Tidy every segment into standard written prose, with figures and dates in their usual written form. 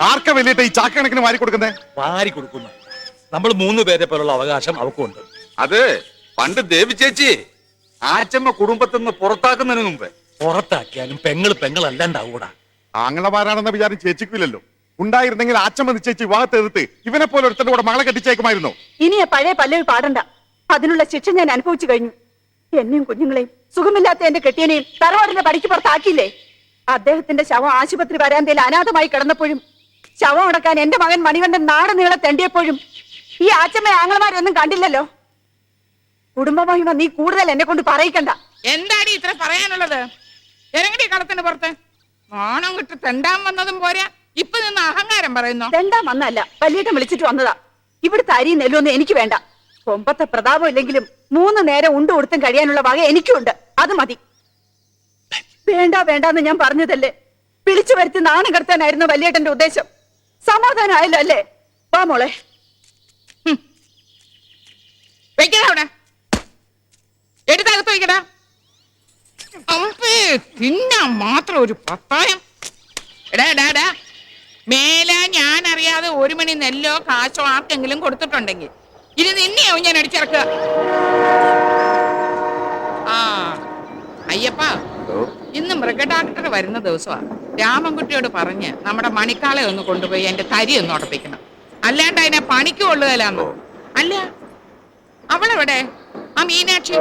ആർക്കാ വലിയിട്ട് ഈ ചാക്കണക്കിന് വാരി കൊടുക്കുന്നേ? വാരി കൊടുക്കുന്നു. നമ്മൾ 3 പേരെ പോലുള്ള അവകാശം അവക്കുണ്ട്. അത് പണ്ട് ദേവി ചേച്ചി ആച്ചമ്മ കുടുംബത്തിൽ നിന്ന് പുറത്താക്കുന്നതിന് മുമ്പ്. പുറത്താക്കിയാലും പെങ്ങളല്ലാണ്ടാവൂടാ. ആങ്ങളമാരാണെന്ന വിചാരം ചേച്ചിക്കില്ലല്ലോ. ഉണ്ടായിരുന്നെങ്കിൽ ആച്ചമ്മ നിശ്ചയിച്ച് വിവാഹത്തെ എതിർത്ത് ഇവനെ പോലെ ഒരുത്തന്റെ കൂടെ മകളെ കെട്ടിച്ചേക്കുമായിരുന്നു. ഇനി പഴയ പല്ലവി പാടണ്ട. അതിനുള്ള ശിക്ഷ ഞാൻ അനുഭവിച്ചു കഴിഞ്ഞു. എന്നെയും കുഞ്ഞുങ്ങളെയും സുഖമില്ലാത്ത എന്റെ കെട്ടിയനെയും തറവാടിന്റെ പടിക്ക് പുറത്താക്കിയില്ലേ? അദ്ദേഹത്തിന്റെ ശവം ആശുപത്രി വരാന്തയിൽ അനാഥമായി കിടന്നപ്പോഴും ശവം അടക്കാൻ എന്റെ മകൻ മണികണ്ഠൻ നാട് നീളെ തെണ്ടിയപ്പോഴും ഈ ആച്ചമ്മ ആങ്ങളമാരൊന്നും കണ്ടില്ലല്ലോ. കുടുംബമഹിമ നീ കൂടുതൽ എന്നെ കൊണ്ട് പറയിക്കണ്ട. എന്താടി ഇത്ര പറയാനുള്ളത്? ഇറങ്ങടി കളത്തിന് പുറത്ത്. ഓണം കിട്ട് തെണ്ടാൻ വന്നതും പോരാ, ഇപ്പൊ നിന്ന് അഹങ്കാരം പറയുന്നു. തെണ്ടാൻ വന്നല്ല, വലിയേട്ടൻ വിളിച്ചിട്ട് വന്നതാ. ഇവിടുത്തെ അരിയും നെല്ലൊന്നും എനിക്ക് വേണ്ട. കൊമ്പത്തെ പ്രതാപം ഇല്ലെങ്കിലും 3 നേരം ഉണ്ടു കൊടുത്തും കഴിയാനുള്ള വക എനിക്കുണ്ട്. അത് മതി. വേണ്ട വേണ്ടാന്ന് ഞാൻ പറഞ്ഞതല്ലേ. വിളിച്ചു വരുത്തി നാണം കടത്താനായിരുന്നു വലിയേട്ടന്റെ ഉദ്ദേശം. സമാധാനമായല്ലോ അല്ലേ? വാ മോളെ. വെക്കടാ അവിടെ, എടുത്തകത്ത് വെക്കടാ. തിന്നാൻ മാത്രം ഒരു പത്തായം. എടാ മേലെ ഞാൻ അറിയാതെ 1 മണി നെല്ലോ കാശോ ആർക്കെങ്കിലും കൊടുത്തിട്ടുണ്ടെങ്കിൽ ഇത് നിന്നെയാവും ഞാൻ അടിച്ചിറക്കുക. ആ അയ്യപ്പ, ഇന്ന് മൃഗഡാക്ടർ വരുന്ന ദിവസമാ. രാമൻകുട്ടിയോട് പറഞ്ഞ് നമ്മുടെ മണിക്കാളെ ഒന്ന് കൊണ്ടുപോയി എന്റെ തരി ഒന്ന് ഉടപ്പിക്കണം. അല്ലാണ്ട് അതിനെ പണിക്ക് കൊള്ളുകയില്ലാന്ന്. അല്ല, അവളെവിടെ? ആ മീനാക്ഷി.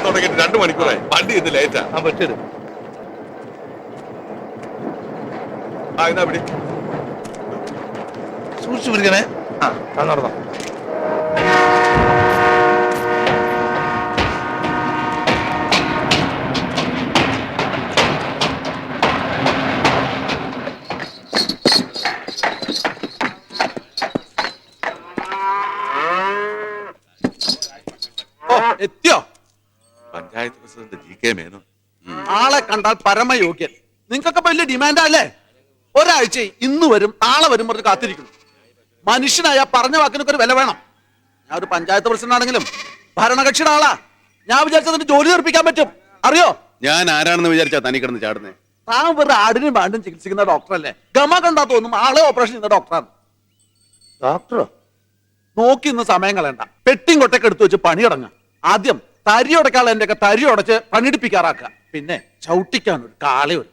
തുടങ്ങിയിട്ട് 2 മണിക്കൂറായി. വണ്ടി ഇന്ന് ലേറ്റാ. പറ്റരുത്. എന്നാ പിടി. സൂക്ഷിച്ചു പിടിക്കണേ. നടന്നോ. എത്തിയോ? Panchayat president GK Menon. ആളെ കണ്ടാൽ പരമയോഗ്യൻ. നിങ്ങൾക്കൊക്കെ വലിയ ഡിമാൻഡാ അല്ലേ? ഒരാഴ്ച ഇന്ന് വരും നാളെ വരും പറഞ്ഞ് കാത്തിരിക്കുന്നു. മനുഷ്യനായ പറഞ്ഞ വാക്കിനൊക്കെ ഒരു വില വേണം. ഞാൻ ഒരു പഞ്ചായത്ത് പ്രസിഡന്റ് ആണെങ്കിലും ഭരണകക്ഷിയുടെ ആളാ. ഞാൻ വിചാരിച്ചതിന് ജോലി തീർപ്പിക്കാൻ പറ്റും. അറിയോ ഞാൻ ആരാണെന്ന് വിചാരിച്ചാ തനി കിടന്ന് ചാടുന്നേ? താൻ വെറുതെ ആടിനും പാണ്ടും ചികിത്സിക്കുന്ന ഡോക്ടറല്ലേ? ഗമ കണ്ടാ തോന്നും ആളെ ഓപ്പറേഷൻ ചെയ്യുന്ന ഡോക്ടറാണ്. ഡോക്ടറോ? നോക്കി ഇന്ന് സമയം കളയണ്ട. പെട്ടിയും കൊട്ടൊക്കെ എടുത്തു വെച്ച് പണി തുടങ്ങാം. ആദ്യം തരി ഉടക്കാനുള്ള എന്റെ ഒക്കെ തരി ഉടച്ച് പണിയെടുപ്പിക്കാറാക്കുക. പിന്നെ ചവിട്ടിക്കാൻ ഒരു കാളയൊരു.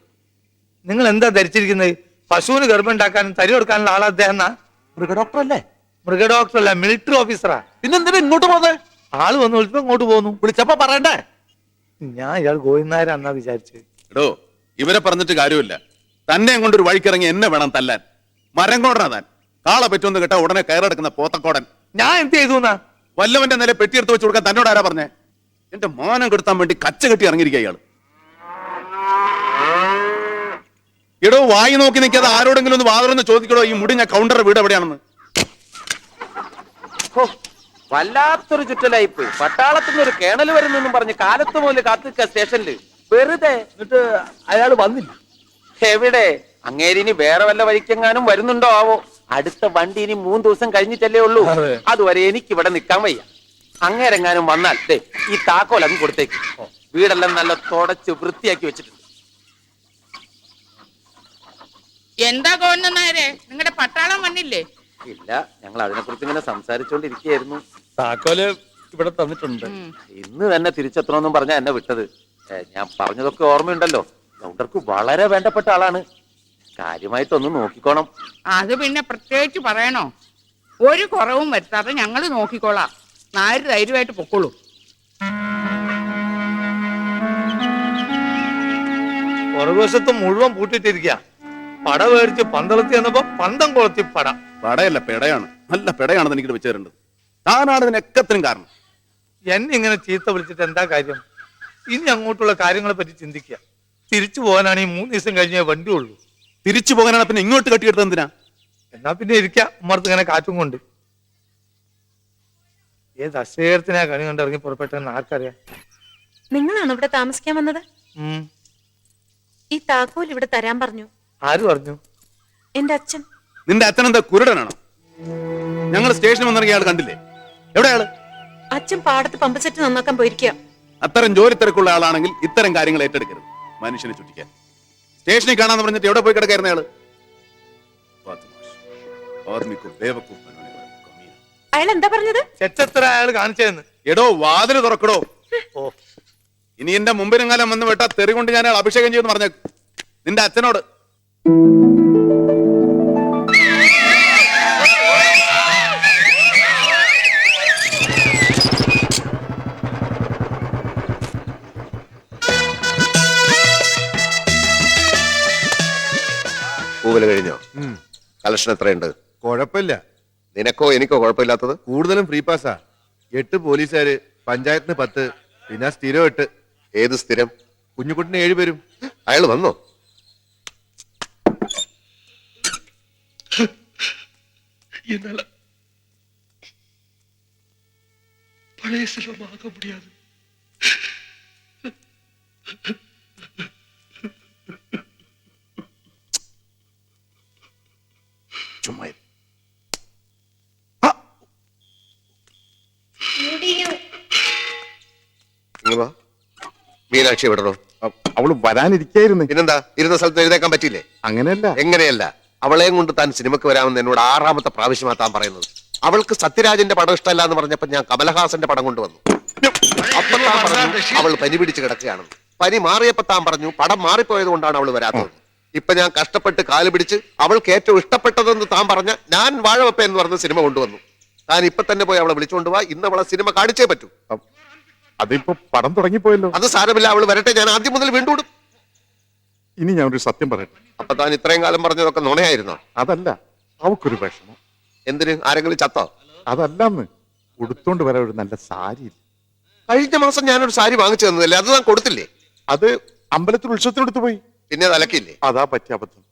നിങ്ങൾ എന്താ ധരിച്ചിരിക്കുന്നത്? പശുവിന് ഗർഭം ഉണ്ടാക്കാനും തരി കൊടുക്കാനുള്ള ആളാ അദ്ദേഹം. മൃഗഡോക്ടർ അല്ലേ? മൃഗഡോക്ടർ അല്ല, മിലിറ്ററി ഓഫീസറാ. പിന്നെന്തിനാ ഇങ്ങോട്ട് പോന്നെ? ആള് വന്ന് വിളിച്ചപ്പോ ഇങ്ങോട്ട് പോന്നു. വിളിച്ചപ്പോ പറയണ്ടേ? ഞാൻ ഇയാൾ ഗോവിന്ദനായരാന്നാ വിചാരിച്ചത്. എടോ, ഇവരെ പറഞ്ഞിട്ട് കാര്യമില്ല. തന്നെ കൊണ്ടൊരു വഴിക്കിറങ്ങി എന്നെ വേണം തല്ലാൻ. മരം കോടനാ താൻ. കാളെ പറ്റുമെന്ന് കേട്ടാ ഉടനെ കയറെടുക്കുന്ന പോത്തക്കോടൻ. ഞാൻ എന്ത് ചെയ്തു? വല്ലവന്റെ നില പെട്ടിയെടുത്ത് വെച്ച് കൊടുക്കാൻ തന്നോട് ആരാ പറഞ്ഞേ? എന്റെ മാനം കെടുത്താൻ വേണ്ടി കച്ച കെട്ടി ഇറങ്ങിയിരിക്കുക ഇയാള്. എടോ, വായി നോക്കി നിൽക്കാതെ ആരോടെങ്കിലും ഒന്ന് വാതിലൊന്ന് ചോദിക്കടോ, ഈ മുടിഞ്ഞ കൗണ്ടർ വീട് എവിടെയാണെന്ന്. വല്ലാത്തൊരു ചുറ്റലായിപ്പോയി. പട്ടാളത്തിന് ഒരു കേണൽ വരുന്നെന്നും പറഞ്ഞ് കാലത്ത് മുതൽ കാത്തിക്ക സ്റ്റേഷനില് വെറുതെ. എന്നിട്ട് അയാൾ വന്നില്ല. എവിടെ? അങ്ങേരിനി വേറെ വല്ല വഴിക്കെങ്ങാനും വരുന്നുണ്ടോ ആവോ? അടുത്ത വണ്ടി ഇനി 3 ദിവസം കഴിഞ്ഞിട്ടല്ലേ ഉള്ളൂ. അതുവരെ എനിക്ക് ഇവിടെ നിൽക്കാൻ വയ്യ. അങ്ങേരെങ്ങാനും വന്നാൽ ഈ താക്കോൽ അങ്ങ് കൊടുത്തേക്ക്. വീടെല്ലാം നല്ല തുടച്ച് വൃത്തിയാക്കി വെച്ചിട്ടുണ്ട്. എന്താ ഗോവിന്ദനായരെ, നിങ്ങളുടെ പട്ടാളം വന്നില്ലേ? ഇല്ല, ഞങ്ങൾ അതിനെ കുറിച്ച് ഇങ്ങനെ സംസാരിച്ചോണ്ടിരിക്കുകയായിരുന്നു. താക്കോല് ഇവിടെ തന്നിട്ടുണ്ട്. ഇന്ന് തന്നെ തിരിച്ചെത്തണമെന്നും പറഞ്ഞാ എന്നെ വിട്ടത്. ഞാൻ പറഞ്ഞതൊക്കെ ഓർമ്മയുണ്ടല്ലോ. ഗൗണ്ടർക്ക് വളരെ വേണ്ടപ്പെട്ട ആളാണ്. കാര്യമായിട്ടൊന്ന് നോക്കിക്കോണം. അത് പിന്നെ പ്രത്യേകിച്ച് പറയണോ? ഒരു കുറവും വരുത്താതെ ഞങ്ങൾ നോക്കിക്കോളാം. നായർ ധൈര്യമായിട്ട് പൊക്കോളൂ. പുറകുവശത്ത് മുഴുവൻ പൂട്ടിട്ടിരിക്കുക. പട മേടിച്ച് പന്തളത്തി എന്നപ്പോ പന്തം കൊളത്തി പട. പടയല്ല, പെടയാണ്. നല്ല പെടയാണ് എനിക്ക് വെച്ചു തരേണ്ടത്. താനാണ് ഇതിനൊക്കത്തിനും കാരണം. എന്നെ ഇങ്ങനെ ചീത്ത വിളിച്ചിട്ട് എന്താ കാര്യം? ഇനി അങ്ങോട്ടുള്ള കാര്യങ്ങളെ പറ്റി ചിന്തിക്കുക. തിരിച്ചു പോകാനാണ് ഈ 3 ദിവസം കഴിഞ്ഞേ വണ്ടി ഉള്ളൂ. തിരിച്ചു പോകാനാണ് പിന്നെ ഇങ്ങോട്ട് കെട്ടിയെടുത്തത് എന്തിനാ? എന്നാ പിന്നെ ഇരിക്കാം ഉമ്മർത്ത് ഇങ്ങനെ കാറ്റും കൊണ്ട്. ഏത് അശ്വേരത്തിനാ കണി കണ്ട് ഇറങ്ങി പുറപ്പെട്ടെന്ന് ആർക്കറിയാം. നിങ്ങളാണ് ഇവിടെ താമസിക്കാൻ വന്നത്? ഈ താക്കോൽ ഇവിടെ തരാൻ പറഞ്ഞു. ആര് പറഞ്ഞു? എന്റെ അച്ഛൻ. നിന്റെ അച്ഛനെന്താ കുരുടനാണോ? ഞങ്ങൾ സ്റ്റേഷനിൽ വന്നിറങ്ങിയ ആൾ കണ്ടില്ലേ? എവിടെയാള്? അച്ഛൻ പാടത്ത് പമ്പ് സെറ്റ് നന്നാക്കാൻ പോയിരിക്കുക. അത്തരം ജോലി തിരക്കുള്ള ആളാണെങ്കിൽ ഇത്തരം കാര്യങ്ങൾ ഏറ്റെടുക്കരുത്. മനുഷ്യനെ ചുറ്റിക്കാൻ സ്റ്റേഷനിൽ കാണാന്ന് പറഞ്ഞിട്ട് എവിടെ പോയി കിടക്കായിരുന്ന ആള്? അയാൾ എന്താ പറഞ്ഞത്? ചെച്ചത്ര അയാൾ കാണിച്ചതെന്ന്. എടോ വാതില് തുറക്കടോ. ഓ, ഇനി എന്റെ മുമ്പിനെങ്ങാലും വന്ന് വിട്ടാ തെറി കൊണ്ട് ഞാൻ അയാൾ അഭിഷേകം ചെയ്യുമെന്ന് പറഞ്ഞ നിന്റെ അച്ഛനോട്. പൂവല് കഴിഞ്ഞോ? കളക്ഷൻ എത്രയുണ്ട്? കുഴപ്പമില്ല. നിനക്കോ എനിക്കോ കുഴപ്പമില്ലാത്തത്? കൂടുതലും ഫ്രീ പാസ്സാ. 8 പോലീസുകാര്, പഞ്ചായത്തിന് 10, പിന്നെ സ്ഥിരം 8. ഏത് സ്ഥിരം? കുഞ്ഞുകുട്ടിന് 7 പേരും. അയാൾ വന്നോ? பழைய செல்வமாக முடியாது. ചുമ്മാ മീനാക്ഷി വിടണോ? അവള് വരാനിരിക്കായിരുന്നു. പിന്നെന്താ, ഇരുന്ന സ്ഥലത്ത് എഴുതേക്കാൻ പറ്റില്ലേ? അങ്ങനെയല്ല. എങ്ങനെയല്ല? അവളെയും കൊണ്ട് താൻ സിനിമക്ക് വരാമെന്ന് എന്നോട് 6ാമത്തെ പ്രാവശ്യമാ താൻ പറയുന്നത്. അവൾക്ക് സത്യരാജന്റെ പടം ഇഷ്ടമല്ല എന്ന് പറഞ്ഞപ്പോ ഞാൻ കമലഹാസന്റെ പടം കൊണ്ടുവന്നു. അപ്പൊ താൻ പറഞ്ഞു അവൾ പനി പിടിച്ച് കിടക്കുകയാണെന്ന്. പനി മാറിയപ്പോ താൻ പറഞ്ഞു പടം മാറിപ്പോയത് കൊണ്ടാണ് അവൾ വരാത്തത്. ഇപ്പൊ ഞാൻ കഷ്ടപ്പെട്ട് കാല് പിടിച്ച് അവൾക്ക് ഏറ്റവും ഇഷ്ടപ്പെട്ടതെന്ന് താൻ പറഞ്ഞ ഞാൻ വാഴവപ്പ എന്ന് പറഞ്ഞ സിനിമ കൊണ്ടുവന്നു. താൻ ഇപ്പൊ തന്നെ പോയി അവളെ വിളിച്ചുകൊണ്ട് പോവാ. ഇന്ന് അവളെ സിനിമ കാണിച്ചേ പറ്റൂ. അതിപ്പോ പടം തുടങ്ങിപ്പോയല്ലോ. അത് സാരമില്ല, അവൾ വരട്ടെ. ഞാൻ ആദ്യം മുതൽ വീണ്ടും. ഇനി ഞാൻ ഒരു സത്യം പറയട്ടെ. അപ്പൊ താൻ ഇത്രയും കാലം പറഞ്ഞതൊക്കെ നുണയായിരുന്നോ? അതല്ല, അവക്കൊരു വിഷമം. എന്തിന്? ആരെങ്കിലും ചത്തോ? അതല്ലെന്ന്, ഉടുത്തോണ്ട് വരാൻ ഒരു നല്ല സാരി ഇല്ല. കഴിഞ്ഞ മാസം ഞാനൊരു സാരി വാങ്ങിച്ചു തന്നതല്ലേ, അത് താൻ കൊടുത്തില്ലേ? അത് അമ്പലത്തിൽ ഉത്സവത്തിനെടുത്ത് പോയി. പിന്നെ അത് അലക്കില്ലേ? അതാ പറ്റിയ അബദ്ധം.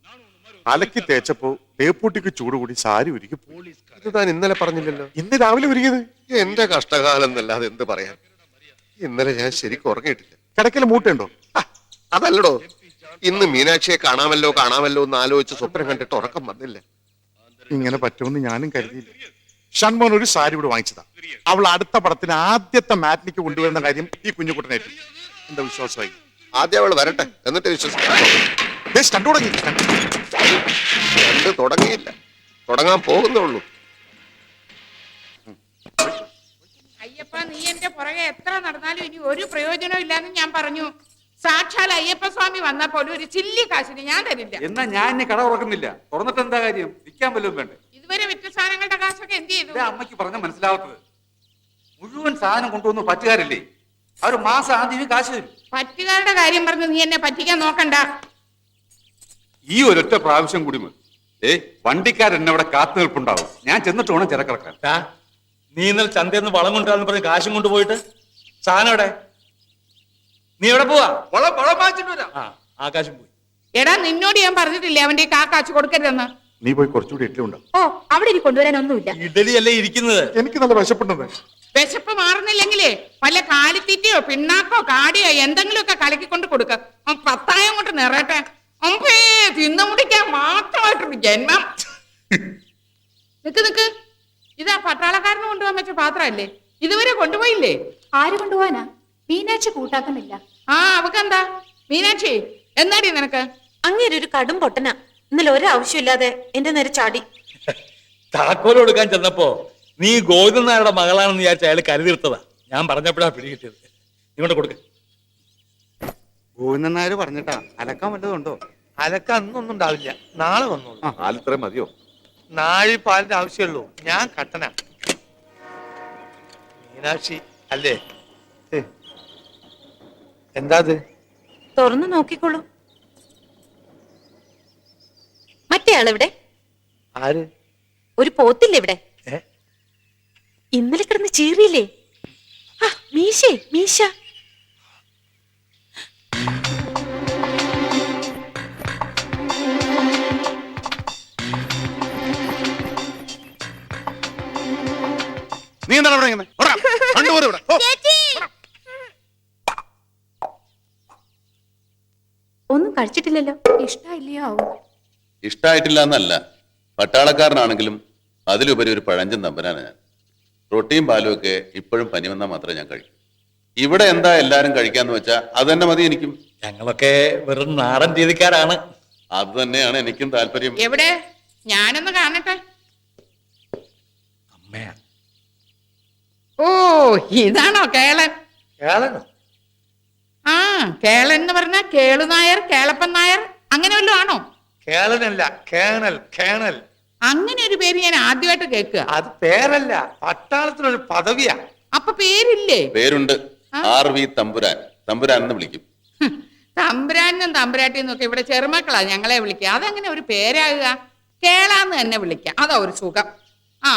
അലക്കി തേച്ചപ്പോ തേപ്പൂട്ടിക്ക് ചൂട് കൂടി സാരി ഉരുക്കി. ഇത് താൻ ഇന്നലെ പറഞ്ഞില്ലല്ലോ. ഇന്ന് രാവിലെ ഉരുകിയത്. എന്റെ കഷ്ടകാലം എന്നല്ലാതെ എന്ത് പറയാൻ. ഇന്നലെ ഞാൻ ശരിക്കും ഉറങ്ങിയിട്ടില്ല. കിടക്കൽ മൂട്ടുണ്ടോ? അതല്ലടോ, ഇന്ന് മീനാക്ഷിയെ കാണാമല്ലോ എന്ന് ആലോചിച്ച് സ്വപ്നം കണ്ടിട്ട് ഉറക്കം വന്നില്ല. ഇങ്ങനെ പറ്റുമെന്ന് ഞാനും കരുതിയില്ല. ഷൺമോൻ ഒരു സാരി ഇവിടെ വാങ്ങിച്ചതാ. അവൾ അടുത്ത പടത്തിന് ആദ്യത്തെ മാറ്റിനിക്ക് കൊണ്ടുവരുന്ന കാര്യം ഈ കുഞ്ഞുകുട്ടനായിട്ട് എന്താ വിശ്വാസമായി. ആദ്യം അവൾ വരട്ടെ, എന്നിട്ട് വിശ്വസിക്കാം. കണ്ടു തുടങ്ങിയില്ല, തുടങ്ങാൻ പോകുന്നേ ഉള്ളൂ. അയ്യപ്പ, നീ എന്റെ പുറകെ എത്ര നടന്നാലും ഇനി ഒരു പ്രയോജനം ഇല്ലാന്ന് ഞാൻ പറഞ്ഞു. സാക്ഷാൽ അയ്യപ്പ സ്വാമി വന്നാ പോലും ഒരു ചില്ലി കാശിന് ഞാൻ തരില്ല. എന്നാ ഞാൻ ഇനി കട തുറക്കുന്നില്ല. തുറന്നിട്ട് എന്താ കാര്യം? വിൽക്കാൻ വല്ലതും വേണ്ടേ? ഇതുവരെ വിറ്റ സാധനങ്ങളുടെ കാശൊക്കെ എന്ത് ചെയ്തു? അമ്മയ്ക്ക് പറഞ്ഞ മനസ്സിലാവാത്തത്. മുഴുവൻ സാധനം കൊണ്ടുവന്ന് പറ്റുകാരില്ലേ, അവർ മാസം ആദ്യമേ കാശ് തരും. പറ്റുകാരുടെ കാര്യം പറഞ്ഞ് നീ എന്നെ പറ്റിക്കാൻ നോക്കണ്ട. ഈ ഒരൊറ്റ പ്രാവശ്യം കൂടി മതി. വണ്ടിക്കാരെന്നെ അവിടെ കാത്തു നിൽപ്പുണ്ടാവും. ഞാൻ ചെന്നിട്ട് വേണം ചിരക്കിറക്കാൻ. നീ ഇന്നലെ ചന്തയെന്ന് വളം കൊണ്ടുവരാന്ന് പറഞ്ഞ് കാശും കൊണ്ടുപോയിട്ട് സാധനം എവിടെ? നീ എവിടെ പോവാ? വളം വാങ്ങിച്ചിട്ട് വരാം. ആകാശം പോയി. എടാ, നിന്നോട് ഞാൻ പറഞ്ഞിട്ടില്ലേ അവന്റെ കാശ് കൊടുക്കരുതെന്ന്? നീ പോയി കുറച്ചുകൂടി ഇഡ്ഡലി ഉണ്ടോ? ഓ, അവിടെ ഇനി കൊണ്ടുവരാനൊന്നുമില്ല. ഇഡലി അല്ലേ ഇരിക്കുന്നത്. എനിക്ക് നല്ല വിശപ്പുണ്ടെന്ന്. വിശപ്പ് മാറുന്നില്ലെങ്കിലേ വല്ല കാലിത്തീറ്റയോ പിണ്ണാക്കോ കാടിയോ എന്തെങ്കിലുമൊക്കെ കലക്കിക്കൊണ്ട് കൊടുക്ക. 10,000 കൊണ്ട് നിറയട്ടെ. അമ്പേ, തിന്നു മുടിക്കാൻ മാത്രമായിട്ടൊരു ജന്മം. നിക്ക്, ഇതാ പട്ടാളക്കാരന് കൊണ്ടുപോകാൻ വെച്ച പാത്രമല്ലേ? ഇതുവരെ കൊണ്ടുപോയില്ലേ? ആര് കൊണ്ടുപോവാനാ? മീനാക്ഷി കൂട്ടാക്കുന്നില്ല. അവക്കെന്താ? മീനാക്ഷി, എന്നാടി നിനക്ക്? അങ്ങേര് ഒരു കടും പൊട്ടന. ഇന്നലെ ഒരാവശ്യമില്ലാതെ എന്റെ നേരെ ചാടി. താക്കോൽ കൊടുക്കാൻ ചെന്നപ്പോ നീ ഗോവിന്ദൻ നായരുടെ മകളാണെന്ന് വിചാരിച്ച അയാൾ കരുതിർത്തതാ. ഞാൻ പറഞ്ഞപ്പോഴാ പിടികിട്ടിയത്. നീ കൊണ്ട് കൊടുക്ക. ഗോവിന്ദൻ നായർ പറഞ്ഞിട്ടാ. അലക്കാൻ വല്ലതുണ്ടോ? അലക്ക അന്നൊന്നും ഉണ്ടാവില്ല, നാളെ വന്നോളൂ. പാലിത്രയും മതിയോ? നാഴി പാലിന്റെ ആവശ്യമുള്ളൂ. ഞാൻ കട്ടന. മീനാക്ഷി അല്ലേ? എന്താ തുറന്നു നോക്കിക്കോളൂ. മറ്റേ ആളിവിടെ. ആര്? ഒരു പോത്തില്ലേ ഇവിടെ? ഇന്നലെ കിടന്ന് ചീറിയില്ലേ? മീശ. നീ എന്താണ് ഇവിടെ ഇങ്ങനെ? കണ്ടുപോലും ഇവിടെ. ഒന്നും കഴിച്ചിട്ടില്ലല്ലോ. ഇഷ്ടമില്ലയോ? ഇഷ്ടായിട്ടില്ല എന്നല്ല, പട്ടാളക്കാരനാണെങ്കിലും അതിലുപരി ഒരു പഴഞ്ചൻ തമ്പനാണ് ഞാൻ. റൊട്ടിയും പാലും ഒക്കെ ഇപ്പോഴും പനി വന്നാൽ മാത്രമേ ഞാൻ കഴിക്കൂ. ഇവിടെ എന്താ എല്ലാരും കഴിക്കാന്ന് വെച്ചാ അത് തന്നെ മതി എനിക്കും. ഞങ്ങളൊക്കെ വെറും നാടൻ രീതിക്കാരാണ്. അത് തന്നെയാണ് എനിക്കും താല്പര്യം. എവിടെ? ഞാനൊന്ന് കാണട്ടെ. അമ്മയാ. ഓ, ഇതാണോ കേളൻ? കേളനോ? ആ, കേളൻ എന്ന് പറഞ്ഞ കേളു നായർ, കേളപ്പൻ നായർ അങ്ങനെ വല്ലതും ആണോ? കേളനല്ല, കേണൽ. കേണൽ അങ്ങനെ ഒരു പേര് ഞാൻ ആദ്യമായിട്ട് കേൾക്കുക. അത് പേരല്ല, പട്ടാളത്തിലൊരു പദവിയാ. അപ്പൊ പേരില്ലേ? പേരുണ്ട്. RV തമ്പുരാൻ. തമ്പുരാൻ എന്ന് വിളിക്കും. തമ്പുരാനും തമ്പുരാട്ടിന്നും ഒക്കെ ഇവിടെ ചെറുമക്കളാ ഞങ്ങളെ വിളിക്കുക. അതെങ്ങനെ ഒരു പേരാകുക? കേളാന്ന് തന്നെ വിളിക്കാം, അതാ ഒരു സുഖം. ആ,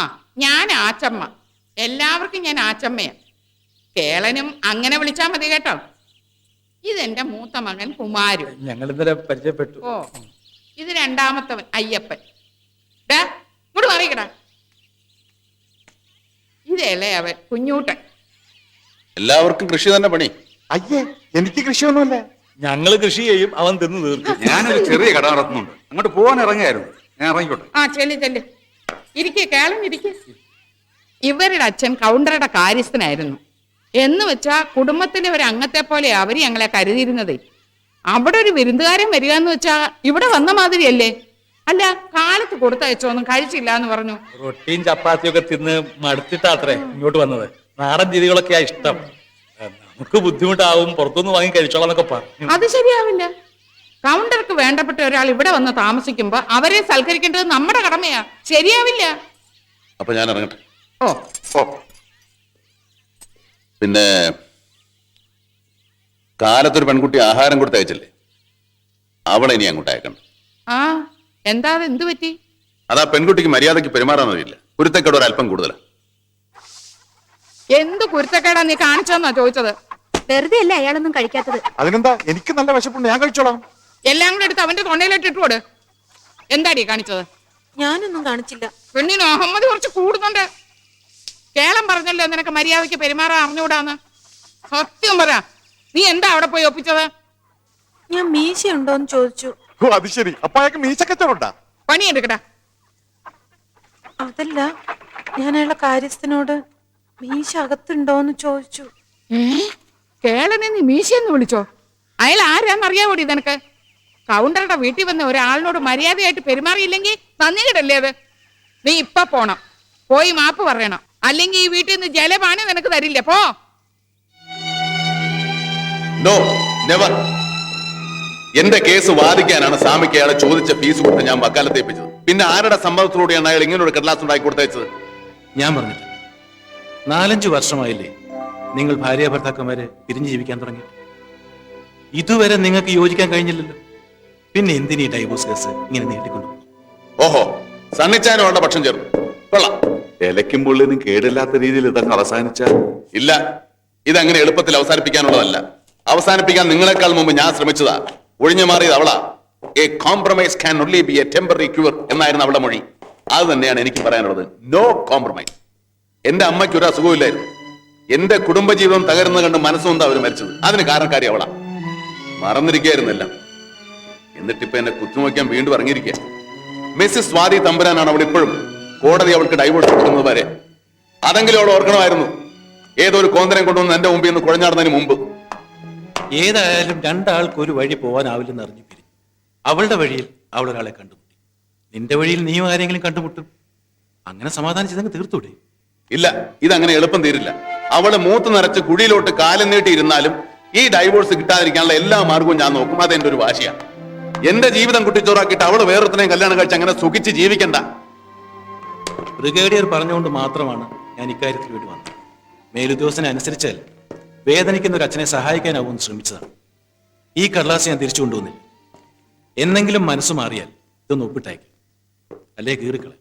ഞാൻ ആച്ചമ്മ. എല്ലാവർക്കും ഞാൻ ആച്ചമ്മയാ. കേളനും അങ്ങനെ വിളിച്ചാ മതി കേട്ടോ. ഇതെന്റെ മൂത്ത മകൻ കുമാരു. ഞങ്ങൾ ഇന്നലെ പരിചയപ്പെട്ടു. ഓ, ഇത് രണ്ടാമത്തവൻ അയ്യപ്പൻ. ഇങ്ങോട്ട് മാറിക്കടാ. ഇതല്ലേ അവൻ കുഞ്ഞൂട്ടൻ. എല്ലാവർക്കും കൃഷി തന്നെ പണി. അയ്യേ, എനിക്ക് കൃഷിയൊന്നുമില്ല. ഞങ്ങള് കൃഷി ചെയ്യും, അവൻ തിന്നു തീർക്കും. ഞാനൊരു ചെറിയ കട നടത്തുന്നുണ്ട്, അങ്ങോട്ട് പോകാൻ ഇറങ്ങിയായിരുന്നു. ഞാൻ ഇറങ്ങിക്കോട്ടെ. ആ, ചെല്ല്. ഇരിക്കേ, കേളം ഇരിക്കേ. ഇവരുടെ അച്ഛൻ കൗണ്ടറുടെ കാര്യസ്ഥനായിരുന്നു. എന്ന് വെച്ചാ കുടുംബത്തിലെ ഒരു അംഗത്തെ പോലെ അവര് ഞങ്ങളെ കരുതിയിരുന്നതേ. അവിടെ ഒരു വിരുന്നുകാരൻ വരിക എന്ന് വെച്ചാ ഇവിടെ വന്ന മാതിരിയല്ലേ? അല്ല, കാലത്ത് കൊടുത്തയച്ചോന്നും കഴിച്ചില്ല എന്ന് പറഞ്ഞു. റൊട്ടിയും ചപ്പാത്തിയും ഒക്കെ തിന്ന് മടുത്തിട്ടാത്രേ ഇങ്ങോട്ട് വന്നത്. നാടൻ രീതികളൊക്കെയാ ഇഷ്ടം. നമുക്ക് ബുദ്ധിമുട്ടാവും, പുറത്തുനിന്ന് വാങ്ങി കഴിച്ചോളാം എന്നൊക്കെ പറഞ്ഞു. അത് ശരിയാവില്ല. കൗണ്ടർക്ക് വേണ്ടപ്പെട്ട ഒരാൾ ഇവിടെ വന്ന് താമസിക്കുമ്പോ അവരെ സൽക്കരിക്കേണ്ടത് നമ്മുടെ കടമയാ. ശരിയാവില്ല. അപ്പൊ ഞാൻ ഇറങ്ങട്ടെ. ഓ, പിന്നെ കാലത്തൊരു പെൺകുട്ടി ആഹാരം കൊടുത്തയച്ചല്ലേ, അവളെ ഇനി അങ്ങോട്ട് അയക്കണം. ആ, എന്താ എന്തു പറ്റി? അതാ പെൺകുട്ടിക്ക് മര്യാദയ്ക്ക് പെരുമാറാൻ അറിയില്ല. കുരുത്തക്കേട് ഒരല്പം കൂടുതലാണ്. എന്ത് കുരുത്തക്കേടാ നീ കാണിച്ചെന്നാ ചോദിച്ചത്? വെറുതെ അല്ലേ അയാളൊന്നും കഴിക്കാത്തത്? അതിനെന്താ, എനിക്ക് നല്ല വിശപ്പുണ്ട്, ഞാൻ കഴിച്ചോളാം. എല്ലാം കൂടെ എടുത്ത് അവന്റെ തൊണ്ടയിലിട്ട് ഇട്ടുകൊട്. എന്താടി കാണിച്ചത്? ഞാനൊന്നും കാണിച്ചില്ല. പെണ്ണിന് അഹമ്മദ് കുറച്ച് കൂടുന്നുണ്ട്. കേളം പറഞ്ഞല്ലോ നിനക്ക് മര്യാദയ്ക്ക് പെരുമാറാൻ അറിഞ്ഞുകൂടാന്ന്. സത്യം പറ, നീ എന്താ അവിടെ പോയി ഒപ്പിച്ചത്? ഞാൻ മീശ ഉണ്ടോന്ന് ചോദിച്ചു. ഓ, അത് ശരി. അപ്പൊ അയാൾക്ക് മീശക്കച്ചവടാ? പണിയെടുക്കടാ. അതല്ല, ഞാൻ അയാളുടെ കാര്യസ്ഥനോട് മീശ അകത്തുണ്ടോന്ന് ചോദിച്ചു. കേളനെ നീ മീശയെന്ന് വിളിച്ചോ? അയാൾ ആരാന്നറിയാവോടി നിനക്ക്? കൗണ്ടറുടെ വീട്ടിൽ വന്ന ഒരാളിനോട് മര്യാദയായിട്ട് പെരുമാറിയില്ലെങ്കിൽ നന്ദി കിടല്ലേ അത്? നീ ഇപ്പൊ പോണം, പോയി മാപ്പ് പറയണം. അല്ലെങ്കിൽ ഈ വീട്ടിൽ നിന്ന് ജലപാനം നിനക്ക് തരില്ല. പോ. No, never. എന്റെ കേസ് വാദിക്കാനാണ് സ്വാമിക്ക് അയാളെ ചോദിച്ച ഫീസ് കൊടുത്ത് ഞാൻ വക്കാലത്ത് ഏൽപ്പിച്ചത്. പിന്നെ ആരുടെ സമ്മതത്തിലൂടെയാണ് അയാൾ ഇങ്ങനെ ഒരു കടലാസ് ഉണ്ടാക്കി കൊടുത്തയച്ചത്? ഞാൻ പറഞ്ഞില്ല, 4-5 വർഷമായില്ലേ നിങ്ങൾ ഭാര്യ ഭർത്താക്കന്മാരെ പിരിഞ്ഞു ജീവിക്കാൻ തുടങ്ങി. ഇതുവരെ നിങ്ങൾക്ക് യോജിക്കാൻ കഴിഞ്ഞില്ലല്ലോ. പിന്നെ എന്തിനീ ഡൈവോഴ്സ് കേസ് ഇങ്ങനെ നീട്ടിക്കൊണ്ടു? ഓഹോ, സണ്ണിച്ചാനുള്ള പക്ഷം ചേർന്നു. കൊള്ളാം. ഇലയ്ക്കും പുള്ളിനും കേടില്ലാത്ത രീതിയിൽ ഇതങ്ങ് അവസാനിച്ച ഇല്ല, ഇതങ്ങനെ എളുപ്പത്തിൽ അവസാനിപ്പിക്കാനുള്ളതല്ല. അവസാനിപ്പിക്കാൻ നിങ്ങളെക്കാൾ മുമ്പ് ഞാൻ ശ്രമിച്ചതാ. ഒഴിഞ്ഞു മാറിയത് അവളാ. A compromise can only be a temporary cure എന്നായിരുന്നു അവളുടെ മൊഴി. അത് തന്നെയാണ് എനിക്ക് പറയാനുള്ളത്. No compromise. എന്റെ അമ്മയ്ക്ക് ഒരു അസുഖമില്ലായിരുന്നു. എന്റെ കുടുംബജീവിതം തകരുന്നത് കണ്ട് മനസ്സുകൊണ്ടാ അവർ മരിച്ചത്. അതിന് കാരണക്കാരി അവളാ. മറന്നിരിക്കുകയായിരുന്നില്ല. എന്നിട്ടിപ്പോ എന്നെ കുത്തുനോക്കാൻ വീണ്ടും ഇറങ്ങിയിരിക്കുക. മിസ്സിസ് സ്വാതി തമ്പുരാനാണ് അവൾ ഇപ്പോഴും. കോടതി അവൾക്ക് ഡൈവോഴ്സ് കൊടുക്കുന്നത് വരെ. അതെങ്കിലും അവൾ ഓർക്കണമായിരുന്നു. ഏതോ ഒരു കോന്തരം കൊണ്ടുവന്ന് എന്റെ മുമ്പിൽ നിന്ന് കുഴഞ്ഞാടുന്നതിന് മുമ്പ്. ഏതായാലും രണ്ടാൾക്ക് ഒരു വഴി പോകാനാവില്ലെന്ന് അറിഞ്ഞു പിരിഞ്ഞു. അവളുടെ വഴിയിൽ അവൾ ഒരാളെ കണ്ടുമുട്ടി, നിന്റെ വഴിയിൽ നീയും ആരെങ്കിലും കണ്ടുമുട്ടും. അങ്ങനെ സമാധാനിച്ചതങ്ങ് തീർത്തൂടെ? ഇല്ല, ഇതങ്ങനെ എളുപ്പം തീരില്ല. അവള് മൂത്ത് നിറച്ച് കുഴിയിലോട്ട് കാലം നീട്ടിയിരുന്നാലും ഈ ഡൈവോഴ്സ് കിട്ടാതിരിക്കാനുള്ള എല്ലാ മാർഗവും ഞാൻ നോക്കും. അതെന്റെ ഒരു വാശിയാണ്. എന്റെ ജീവിതം കുട്ടിച്ചോറാക്കിയിട്ട് അവള് വേറൊരുത്തനെയും കല്യാണം കഴിച്ച് അങ്ങനെ സുഖിച്ച് ജീവിക്കണ്ട. ബ്രിഗേഡിയർ പറഞ്ഞുകൊണ്ട് മാത്രമാണ് ഞാൻ ഇക്കാര്യത്തിൽ വേണ്ടി വന്നത്. മേലുദ്യോഗസ്ഥനെ അനുസരിച്ചാൽ വേദനിക്കുന്ന ഒരു അച്ഛനെ സഹായിക്കാനാവുമെന്ന് ശ്രമിച്ചതാണ്. ഈ കടലാസ് ഞാൻ തിരിച്ചു കൊണ്ടുവന്നില്ല. എന്നെങ്കിലും മനസ്സ് മാറിയാൽ ഇതൊന്ന് ഒപ്പിട്ടയക്കും, അല്ലേ കീറിക്കളെ.